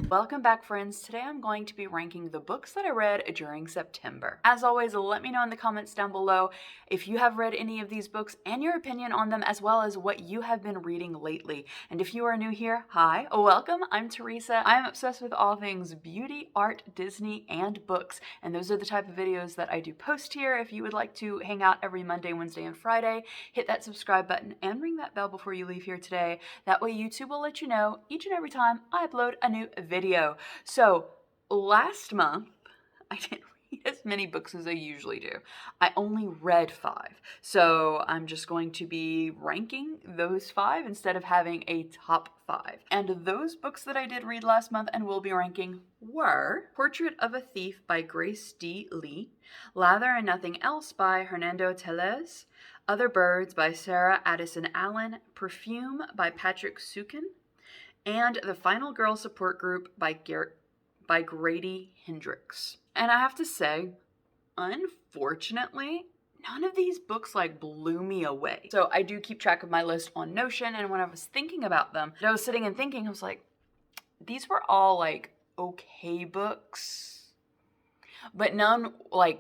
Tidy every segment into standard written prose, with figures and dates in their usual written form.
Welcome back, friends. Today I'm going to be ranking the books that I read during September. As always, let me know in the comments down below if you have read any of these books and your opinion on them, as well as what you have been reading lately. And if you are new here, hi, welcome. I'm Theresa. I'm obsessed with all things beauty, art, Disney, and books. And those are the type of videos that I do post here. If you would like to hang out every Monday, Wednesday, and Friday, hit that subscribe button and ring that bell before you leave here today. That way YouTube will let you know each and every time I upload a new video. So last month, I didn't read as many books as I usually do. I only read 5. So I'm just going to be ranking those 5 instead of having a top 5. And those books that I did read last month and will be ranking were Portrait of a Thief by Grace D. Lee, Lather and Nothing Else by Hernando Tellez, Other Birds by Sarah Addison Allen, Perfume by Patrick Sukin, and The Final Girl Support Group by Grady Hendrix. And I have to say, unfortunately, none of these books blew me away. So I do keep track of my list on Notion, and when I was thinking about them, I was sitting and thinking, I was like, these were all okay books, but none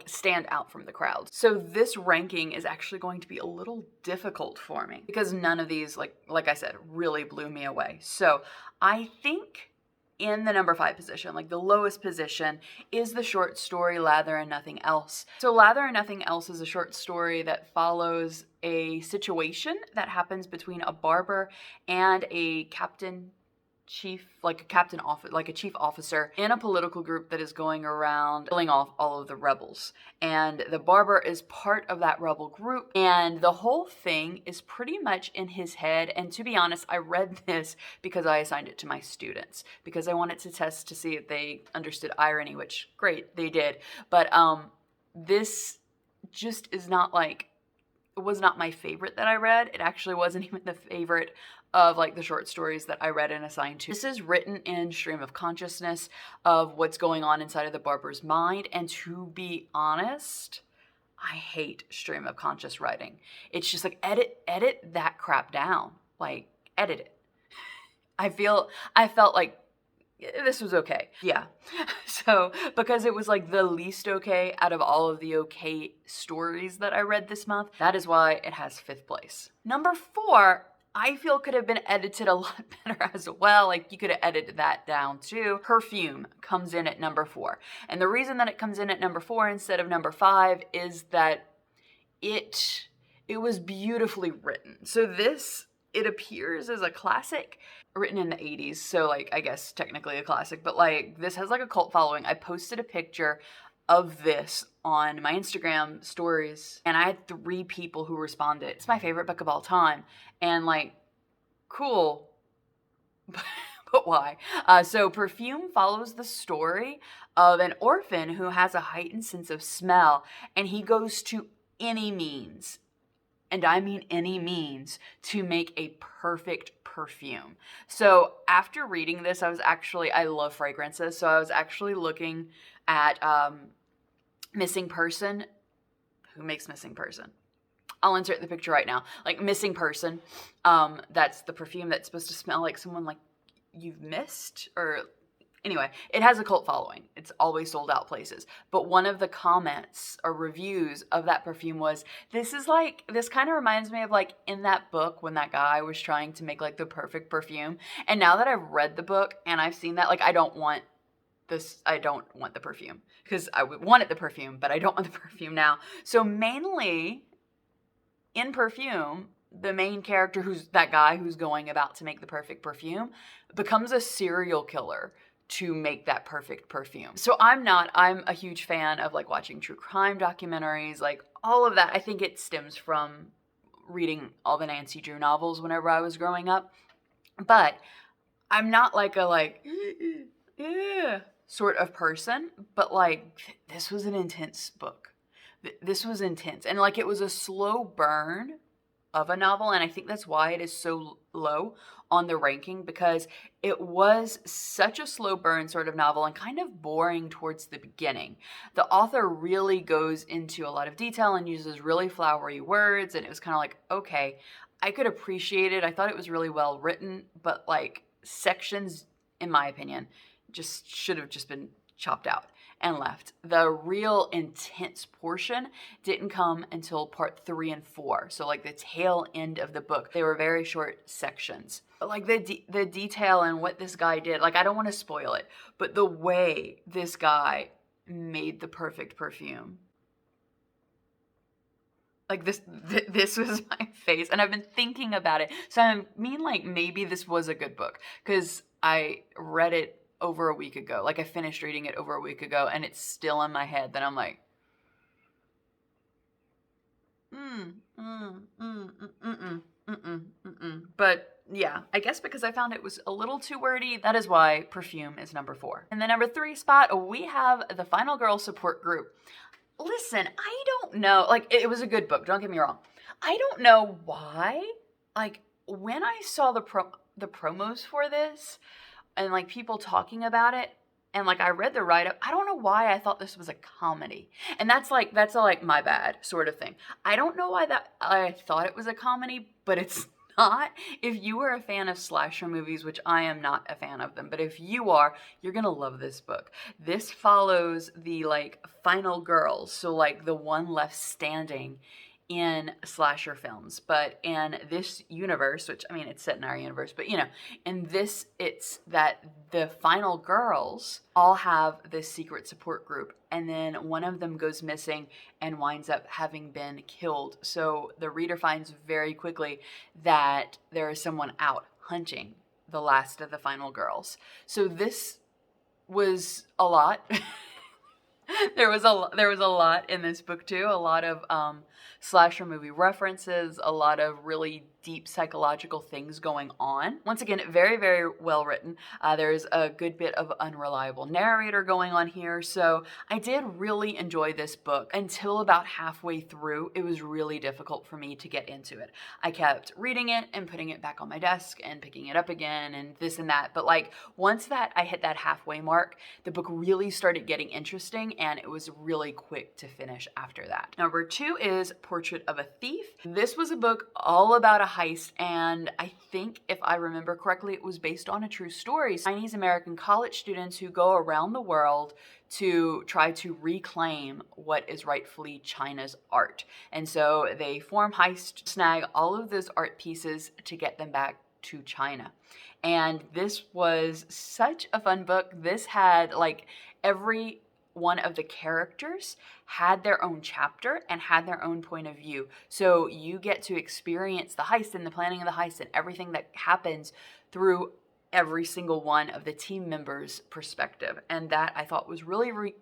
stand out from the crowd. So this ranking is actually going to be a little difficult for me because none of these, like I said, really blew me away. So I think in the number 5 position, the lowest position, is the short story Lather and Nothing Else. So Lather and Nothing Else is a short story that follows a situation that happens between a barber and a chief officer in a political group that is going around killing off all of the rebels. And the barber is part of that rebel group, and the whole thing is pretty much in his head. And to be honest, I read this because I assigned it to my students because I wanted to test to see if they understood irony, which great, they did. But this just is not it was not my favorite that I read. It actually wasn't even the favorite of the short stories that I read and assigned to. This is written in stream of consciousness of what's going on inside of the barber's mind. And to be honest, I hate stream of conscious writing. It's just edit that crap down. Edit it. I felt like this was okay. Yeah. So, because it was the least okay out of all of the okay stories that I read this month, that is why it has 5th place. Number 4, I feel could have been edited a lot better as well. You could have edited that down too. Perfume comes in at number 4. And the reason that it comes in at number 4 instead of number 5 is that it was beautifully written. So it appears as a classic written in the 80s. So I guess technically a classic, but this has a cult following. I posted a picture of this on my Instagram stories and I had 3 people who responded. It's my favorite book of all time. And cool, but why? So Perfume follows the story of an orphan who has a heightened sense of smell, and he goes to any means, and I mean any means, to make a perfect perfume. So after reading this, I love fragrances, so I was actually looking at Missing Person. Who makes Missing Person? I'll insert the picture right now. Missing Person. That's the perfume that's supposed to smell like someone you've missed, or anyway, it has a cult following. It's always sold out places. But one of the comments or reviews of that perfume was, this kind of reminds me of in that book when that guy was trying to make the perfect perfume. And now that I've read the book and I've seen that, I don't want the perfume, because I wanted the perfume, but I don't want the perfume now. So mainly in Perfume, the main character, who's that guy who's going about to make the perfect perfume, becomes a serial killer to make that perfect perfume. So I'm a huge fan of watching true crime documentaries, all of that. I think it stems from reading all the Nancy Drew novels whenever I was growing up. But I'm not sort of person, but this was an intense book. This was intense. And it was a slow burn of a novel, and I think that's why it is so low on the ranking, because it was such a slow burn sort of novel and kind of boring towards the beginning. The author really goes into a lot of detail and uses really flowery words, and it was kind of okay, I could appreciate it. I thought it was really well written, but sections, in my opinion, just should have just been chopped out and left. The real intense portion didn't come until part 3 and 4. So like the tail end of the book. They were very short sections. But like the detail and what this guy did, like I don't want to spoil it, but the way this guy made the perfect perfume. Like this was my face, and I've been thinking about it. So I mean, like maybe this was a good book because I read it over a week ago. Like I finished reading it over a week ago, and it's still in my head. That I'm like, But yeah, I guess because I found it was a little too wordy, that is why Perfume is number 4. In the number 3 spot, we have the Final Girl Support Group. Listen, I don't know. Like, it was a good book. Don't get me wrong. I don't know why. Like, when I saw the promos for this and, like, people talking about it, and, like, I read the write-up, I don't know why I thought this was a comedy. And that's my bad sort of thing. I don't know why I thought it was a comedy, but it's not. If you are a fan of slasher movies, which I am not a fan of them, but if you are, you're gonna love this book. This follows the like final girls, so like the one left standing in slasher films. But in this universe, which I mean it's set in our universe, but you know, in this it's that the final girls all have this secret support group, and then one of them goes missing and winds up having been killed. So the reader finds very quickly that there is someone out hunting the last of the final girls. So this was a lot. There was a lot in this book too. A lot of slasher movie references, a lot of really deep psychological things going on. Once again, very, very well written. There's a good bit of unreliable narrator going on here. So I did really enjoy this book until about halfway through. It was really difficult for me to get into it. I kept reading it and putting it back on my desk and picking it up again and this and that. But like once that I hit that halfway mark, the book really started getting interesting, and it was really quick to finish after that. Number 2 is Portrait of a Thief. This was a book all about a heist, and I think if I remember correctly, it was based on a true story. Chinese American college students who go around the world to try to reclaim what is rightfully China's art. And so they form heist, snag all of those art pieces to get them back to China. And this was such a fun book. This had like every one of the characters had their own chapter and had their own point of view. So you get to experience the heist and the planning of the heist and everything that happens through every single one of the team members' perspective. And that I thought was really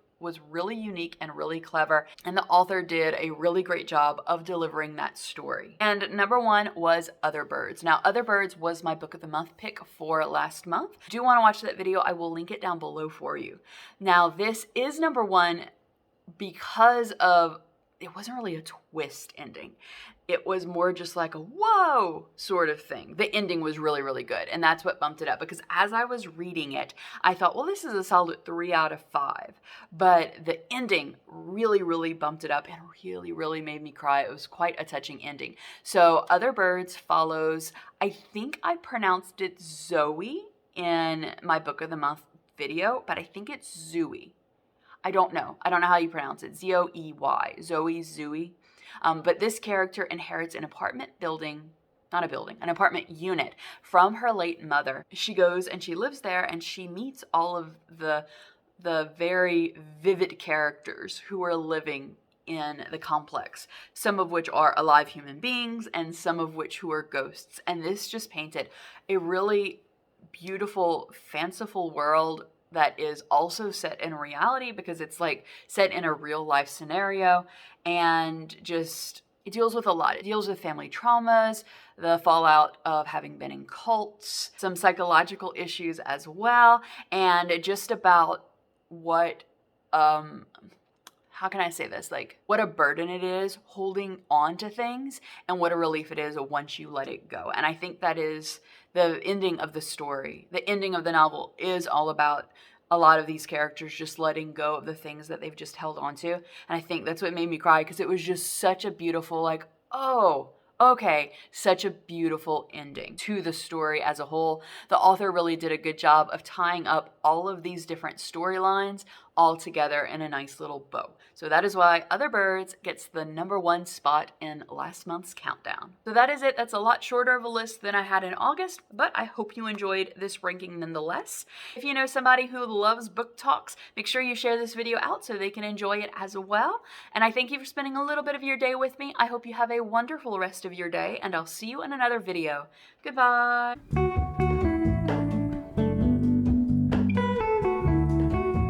unique and really clever. And the author did a really great job of delivering that story. And number 1 was Other Birds. Now, Other Birds was my book of the month pick for last month. If you do want to watch that video, I will link it down below for you. Now, this is number 1 because of, it wasn't really a twist ending. It was more just like a whoa sort of thing. The ending was really, really good. And that's what bumped it up, because as I was reading it, I thought, well, this is a solid 3 out of 5. But the ending really, really bumped it up and really, really made me cry. It was quite a touching ending. So Other Birds follows, I think I pronounced it Zoe in my book of the month video, but I think it's Zooey. I don't know how you pronounce it. Z-O-E-Y. Zooey. But this character inherits an apartment unit from her late mother. She goes and she lives there, and she meets all of the very vivid characters who are living in the complex, some of which are alive human beings and some of which who are ghosts. And this just painted a really beautiful, fanciful world that is also set in reality, because it's like set in a real life scenario, and just it deals with a lot. It deals with family traumas, the fallout of having been in cults, some psychological issues as well, and just about what how can I say this? Like, what a burden it is holding on to things, and what a relief it is once you let it go. And I think that is the ending of the story. The ending of the novel is all about a lot of these characters just letting go of the things that they've just held on to. And I think that's what made me cry, because it was just such a beautiful, like, oh, Okay, such a beautiful ending to the story as a whole. The author really did a good job of tying up all of these different storylines all together in a nice little bow. So that is why Other Birds gets the #1 spot in last month's countdown. So that is it. That's a lot shorter of a list than I had in August, but I hope you enjoyed this ranking nonetheless. If you know somebody who loves book talks, make sure you share this video out so they can enjoy it as well. And I thank you for spending a little bit of your day with me. I hope you have a wonderful rest of your day, and I'll see you in another video. Goodbye.